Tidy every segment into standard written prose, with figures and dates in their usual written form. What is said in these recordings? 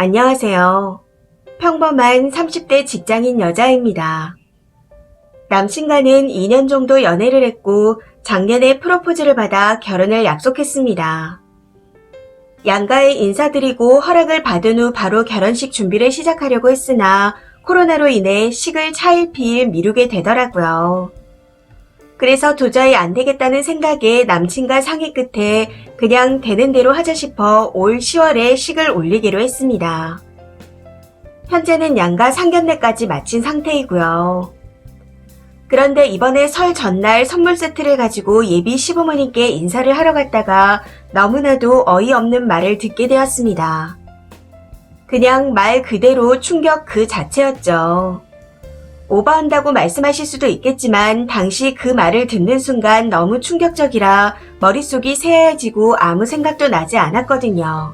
안녕하세요. 평범한 30대 직장인 여자입니다. 남친과는 2년 정도 연애를 했고 작년에 프로포즈를 받아 결혼을 약속했습니다. 양가에 인사드리고 허락을 받은 후 바로 결혼식 준비를 시작하려고 했으나 코로나로 인해 식을 차일피일 미루게 되더라고요. 그래서 도저히 안 되겠다는 생각에 남친과 상의 끝에 그냥 되는 대로 하자 싶어 올 10월에 식을 올리기로 했습니다. 현재는 양가 상견례까지 마친 상태이고요. 그런데 이번에 설 전날 선물 세트를 가지고 예비 시부모님께 인사를 하러 갔다가 너무나도 어이없는 말을 듣게 되었습니다. 그냥 말 그대로 충격 그 자체였죠. 오버한다고 말씀하실 수도 있겠지만 당시 그 말을 듣는 순간 너무 충격적이라 머릿속이 새하얘지고 아무 생각도 나지 않았거든요.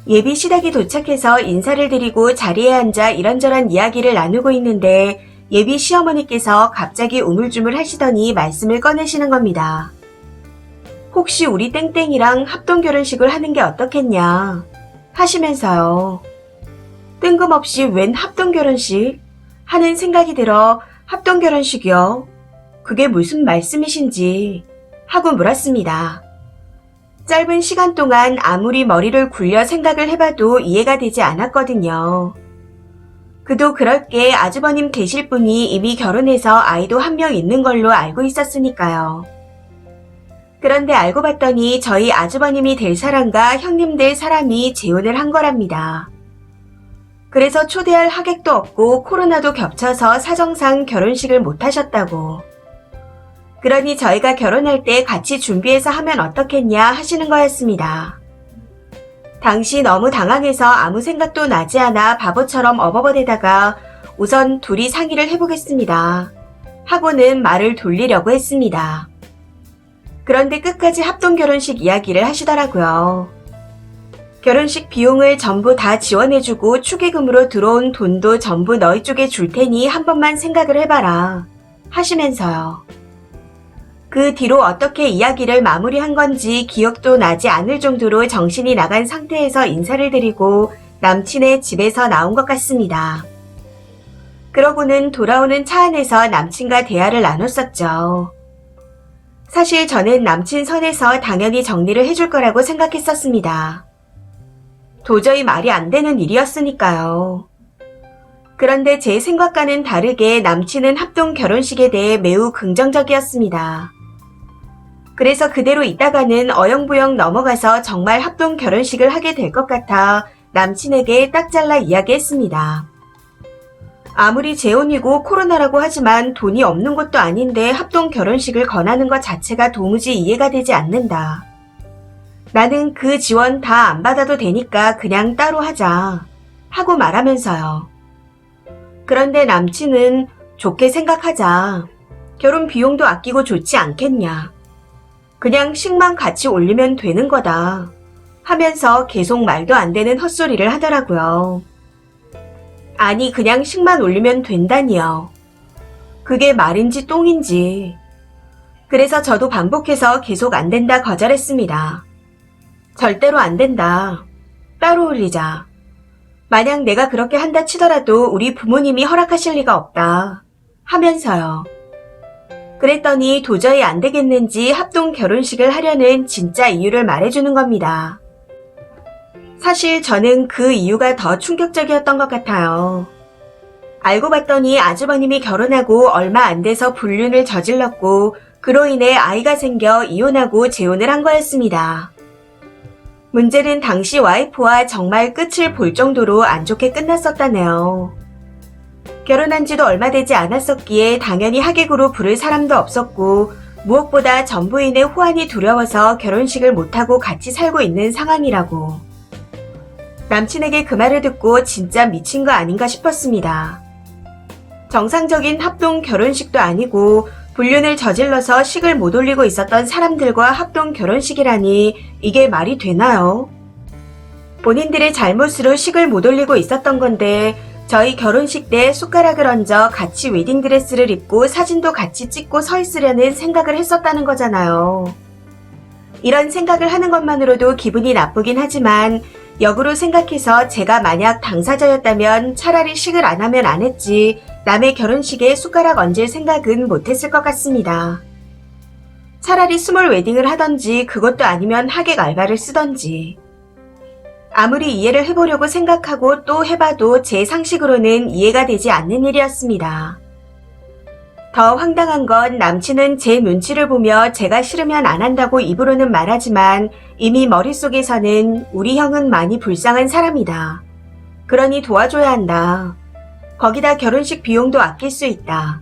예비 시댁이 도착해서 인사를 드리고 자리에 앉아 이런저런 이야기를 나누고 있는데 예비 시어머니께서 갑자기 우물쭈물 하시더니 말씀을 꺼내시는 겁니다. 혹시 우리 땡땡이랑 합동결혼식을 하는 게 어떻겠냐 하시면서요. 뜬금없이 웬 합동결혼식? 하는 생각이 들어 합동결혼식이요? 그게 무슨 말씀이신지 하고 물었습니다. 짧은 시간 동안 아무리 머리를 굴려 생각을 해봐도 이해가 되지 않았거든요. 그도 그럴 게 아주버님 되실 분이 이미 결혼해서 아이도 한 명 있는 걸로 알고 있었으니까요. 그런데 알고 봤더니 저희 아주버님이 될 사람과 형님들 사람이 재혼을 한 거랍니다. 그래서 초대할 하객도 없고 코로나도 겹쳐서 사정상 결혼식을 못 하셨다고. 그러니 저희가 결혼할 때 같이 준비해서 하면 어떻겠냐 하시는 거였습니다. 당시 너무 당황해서 아무 생각도 나지 않아 바보처럼 어버버대다가 우선 둘이 상의를 해보겠습니다. 하고는 말을 돌리려고 했습니다. 그런데 끝까지 합동결혼식 이야기를 하시더라고요. 결혼식 비용을 전부 다 지원해주고 축의금으로 들어온 돈도 전부 너희 쪽에 줄 테니 한 번만 생각을 해봐라 하시면서요. 그 뒤로 어떻게 이야기를 마무리한 건지 기억도 나지 않을 정도로 정신이 나간 상태에서 인사를 드리고 남친의 집에서 나온 것 같습니다. 그러고는 돌아오는 차 안에서 남친과 대화를 나눴었죠. 사실 저는 남친 선에서 당연히 정리를 해줄 거라고 생각했었습니다. 도저히 말이 안 되는 일이었으니까요. 그런데 제 생각과는 다르게 남친은 합동 결혼식에 대해 매우 긍정적이었습니다. 그래서 그대로 있다가는 어영부영 넘어가서 정말 합동 결혼식을 하게 될 것 같아 남친에게 딱 잘라 이야기했습니다. 아무리 재혼이고 코로나라고 하지만 돈이 없는 것도 아닌데 합동 결혼식을 권하는 것 자체가 도무지 이해가 되지 않는다. 나는 그 지원 다 안 받아도 되니까 그냥 따로 하자 하고 말하면서요. 그런데 남친은 좋게 생각하자. 결혼 비용도 아끼고 좋지 않겠냐. 그냥 식만 같이 올리면 되는 거다 하면서 계속 말도 안 되는 헛소리를 하더라고요. 아니 그냥 식만 올리면 된다니요. 그게 말인지 똥인지. 그래서 저도 반복해서 계속 안 된다 거절했습니다. 절대로 안 된다. 따로 올리자. 만약 내가 그렇게 한다 치더라도 우리 부모님이 허락하실 리가 없다. 하면서요. 그랬더니 도저히 안 되겠는지 합동 결혼식을 하려는 진짜 이유를 말해주는 겁니다. 사실 저는 그 이유가 더 충격적이었던 것 같아요. 알고 봤더니 아주버님이 결혼하고 얼마 안 돼서 불륜을 저질렀고 그로 인해 아이가 생겨 이혼하고 재혼을 한 거였습니다. 문제는 당시 와이프와 정말 끝을 볼 정도로 안 좋게 끝났었다네요. 결혼한 지도 얼마 되지 않았었기에 당연히 하객으로 부를 사람도 없었고 무엇보다 전부인의 호환이 두려워서 결혼식을 못하고 같이 살고 있는 상황이라고. 남친에게 그 말을 듣고 진짜 미친 거 아닌가 싶었습니다. 정상적인 합동 결혼식도 아니고 불륜을 저질러서 식을 못 올리고 있었던 사람들과 합동 결혼식이라니 이게 말이 되나요? 본인들의 잘못으로 식을 못 올리고 있었던 건데 저희 결혼식 때 숟가락을 얹어 같이 웨딩드레스를 입고 사진도 같이 찍고 서 있으려는 생각을 했었다는 거잖아요. 이런 생각을 하는 것만으로도 기분이 나쁘긴 하지만 역으로 생각해서 제가 만약 당사자였다면 차라리 식을 안 하면 안 했지 남의 결혼식에 숟가락 얹을 생각은 못했을 것 같습니다. 차라리 스몰 웨딩을 하던지 그것도 아니면 하객 알바를 쓰던지. 아무리 이해를 해보려고 생각하고 또 해봐도 제 상식으로는 이해가 되지 않는 일이었습니다. 더 황당한 건 남친은 제 눈치를 보며 제가 싫으면 안 한다고 입으로는 말하지만 이미 머릿속에서는 우리 형은 많이 불쌍한 사람이다. 그러니 도와줘야 한다. 거기다 결혼식 비용도 아낄 수 있다.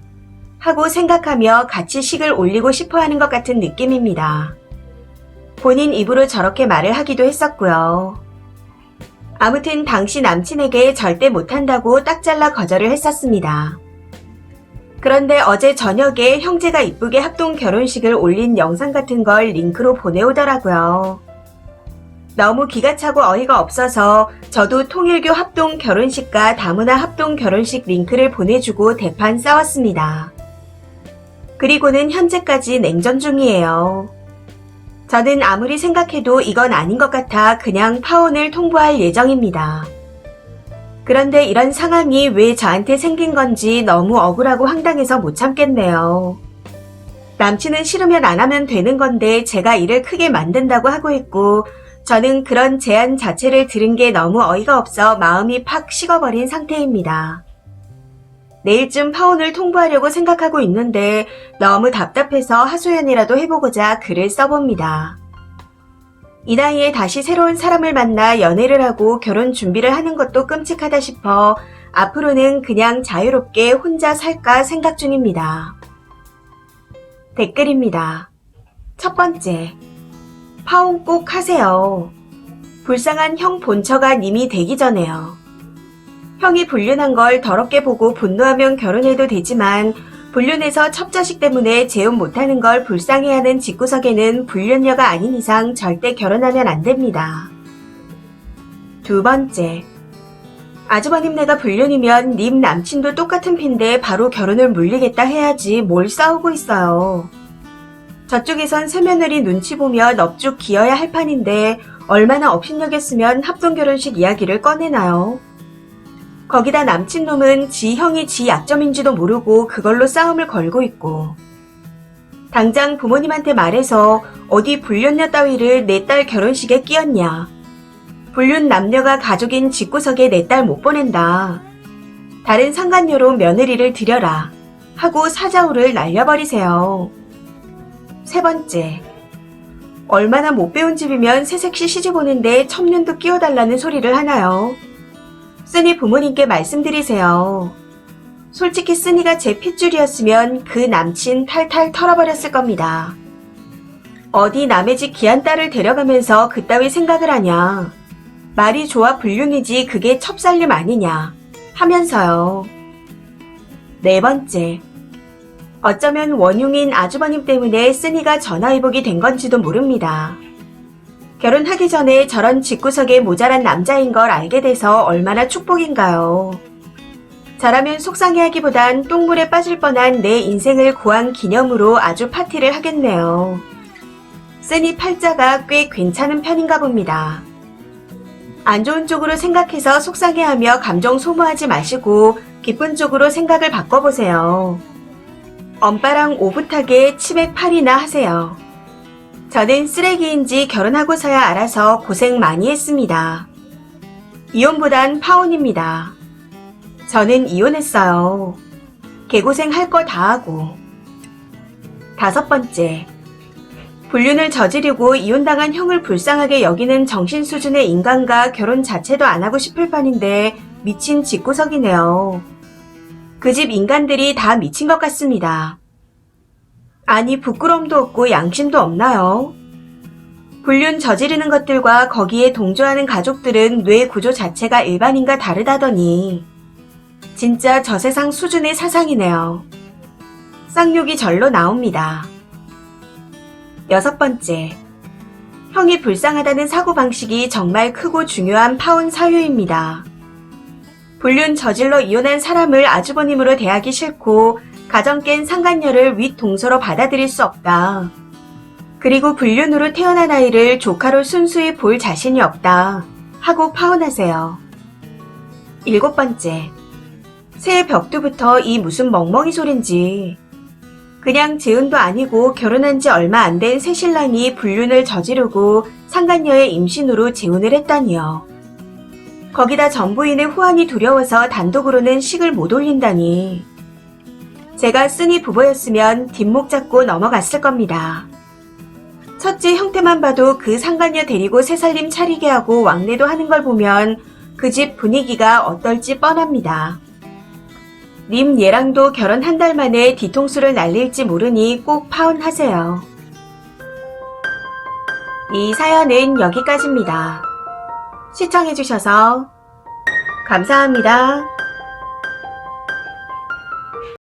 하고 생각하며 같이 식을 올리고 싶어 하는 것 같은 느낌입니다. 본인 입으로 저렇게 말을 하기도 했었고요. 아무튼 당시 남친에게 절대 못한다고 딱 잘라 거절을 했었습니다. 그런데 어제 저녁에 형제가 이쁘게 합동 결혼식을 올린 영상 같은 걸 링크로 보내오더라고요. 너무 기가 차고 어이가 없어서 저도 통일교 합동 결혼식과 다문화 합동 결혼식 링크를 보내주고 대판 싸웠습니다. 그리고는 현재까지 냉전 중이에요. 저는 아무리 생각해도 이건 아닌 것 같아 그냥 파혼을 통보할 예정입니다. 그런데 이런 상황이 왜 저한테 생긴 건지 너무 억울하고 황당해서 못 참겠네요. 남친은 싫으면 안 하면 되는 건데 제가 일을 크게 만든다고 하고 있고 저는 그런 제안 자체를 들은 게 너무 어이가 없어 마음이 팍 식어버린 상태입니다. 내일쯤 파혼을 통보하려고 생각하고 있는데 너무 답답해서 하소연이라도 해보고자 글을 써봅니다. 이 나이에 다시 새로운 사람을 만나 연애를 하고 결혼 준비를 하는 것도 끔찍하다 싶어 앞으로는 그냥 자유롭게 혼자 살까 생각 중입니다. 댓글입니다. 첫 번째, 파혼 꼭 하세요. 불쌍한 형 본처가 님이 되기 전에요. 형이 불륜한 걸 더럽게 보고 분노하면 결혼해도 되지만 불륜해서 첩자식 때문에 재혼 못하는 걸 불쌍해하는 집구석에는 불륜녀가 아닌 이상 절대 결혼하면 안 됩니다. 두 번째, 아주버님네가 불륜이면 님 남친도 똑같은 핀데 바로 결혼을 물리겠다 해야지 뭘 싸우고 있어요. 저쪽에선 새며느리 눈치 보며 넙죽 기어야 할 판인데 얼마나 업신여겼으면 합동결혼식 이야기를 꺼내나요? 거기다 남친놈은 지 형이 지 약점인지도 모르고 그걸로 싸움을 걸고 있고 당장 부모님한테 말해서 어디 불륜녀 따위를 내 딸 결혼식에 끼얹냐. 불륜 남녀가 가족인 집구석에 내 딸 못 보낸다. 다른 상간녀로 며느리를 들여라 하고 사자우를 날려버리세요. 세 번째, 얼마나 못 배운 집이면 새색시 시집 오는데 첩륜도 끼워달라는 소리를 하나요? 쓰니 부모님께 말씀드리세요. 솔직히 쓰니가 제 핏줄이었으면 그 남친 탈탈 털어버렸을 겁니다. 어디 남의 집 귀한 딸을 데려가면서 그따위 생각을 하냐. 말이 좋아 불륜이지 그게 첩살림 아니냐 하면서요. 네 번째, 어쩌면 원흉인 아주버님 때문에 쓰니가 전화위복이 된 건지도 모릅니다. 결혼하기 전에 저런 집구석에 모자란 남자인 걸 알게 돼서 얼마나 축복인가요. 저라면 속상해하기보단 똥물에 빠질 뻔한 내 인생을 고한 기념으로 아주 파티를 하겠네요. 쓰니 팔자가 꽤 괜찮은 편인가 봅니다. 안 좋은 쪽으로 생각해서 속상해하며 감정 소모하지 마시고 기쁜 쪽으로 생각을 바꿔보세요. 엄빠랑 오붓하게 치맥 팔이나 하세요. 저는 쓰레기인지 결혼하고서야 알아서 고생 많이 했습니다. 이혼보단 파혼입니다. 저는 이혼했어요. 개고생 할 거 다 하고. 다섯 번째, 불륜을 저지르고 이혼당한 형을 불쌍하게 여기는 정신 수준의 인간과 결혼 자체도 안 하고 싶을 판인데 미친 집구석이네요. 그 집 인간들이 다 미친 것 같습니다. 아니 부끄러움도 없고 양심도 없나요? 불륜 저지르는 것들과 거기에 동조하는 가족들은 뇌 구조 자체가 일반인과 다르다더니 진짜 저 세상 수준의 사상이네요. 쌍욕이 절로 나옵니다. 여섯 번째, 형이 불쌍하다는 사고방식이 정말 크고 중요한 파혼 사유입니다. 불륜 저질러 이혼한 사람을 아주버님으로 대하기 싫고 가정 깬 상간녀를 윗동서로 받아들일 수 없다. 그리고 불륜으로 태어난 아이를 조카로 순수히 볼 자신이 없다. 하고 파혼하세요. 7번째, 새해 벽두부터 이 무슨 멍멍이 소린지. 그냥 재혼도 아니고 결혼한 지 얼마 안 된 새신랑이 불륜을 저지르고 상간녀의 임신으로 재혼을 했다니요. 거기다 전부인의 후환이 두려워서 단독으로는 식을 못 올린다니. 제가 쓰니 부부였으면 뒷목 잡고 넘어갔을 겁니다. 첫째 형태만 봐도 그 상간녀 데리고 새살림 차리게 하고 왕래도 하는 걸 보면 그 집 분위기가 어떨지 뻔합니다. 님 얘랑도 결혼 한 달 만에 뒤통수를 날릴지 모르니 꼭 파혼하세요. 이 사연은 여기까지입니다. 시청해주셔서 감사합니다.